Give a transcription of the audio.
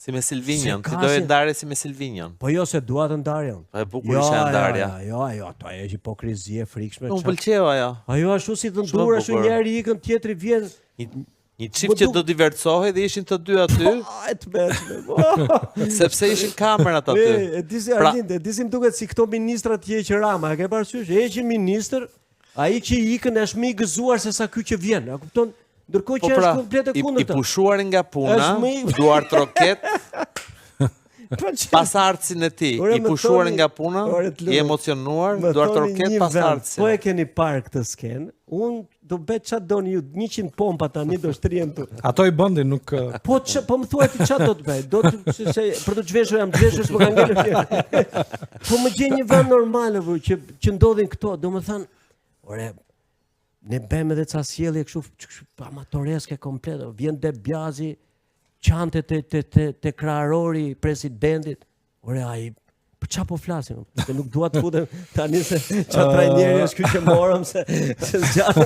Si me Silvinian, ti doje ndarje si me Silvinian. Po jo se dua të ndarjen. E bukur ishte ndarja. Jo, ato ajo hipokrizi e frikshme. Unë pëlqeu ajo. Ajo ashtu si të ndur, ashtu njëri ikën, tjetri vjen. Një çift që do divercohej dhe ishin të dy aty. Sepse ishin kamerat aty. E disi më duket si këto ministrat që heq Rama, e ke parasysh? Heqin ministër, ai që ikën është më i gëzuar se sa ky që vjen. A kupton? Ndërkohë që është komplet e kundërta. I pushuar nga puna, duar troket. Pasardhësin e tij, i pushuar nga puna, i emocionuar, duar troket pasardhësin. Po e keni parë këtë skenë? Unë do bëj çfarë doni ju, 100 pompa tani do shtrihen tu. Ato i bëndin nuk Po më thuaj ti çfarë do të bëj? Do të se për të zhveshur jam zhveshur, s'më ka ngelur. Po më gjej një vend normal që ndodhin këto, domethënë, ore, ne bëjmë edhe ca sjellje kështu amatoreske komplet. Vjen Debjazi, çante te krahërori i presidentit. Ore ai për çfarë po flasim? Se nuk dua të futem tani se çfarë trajneri është ky që morëm se zgjatëm.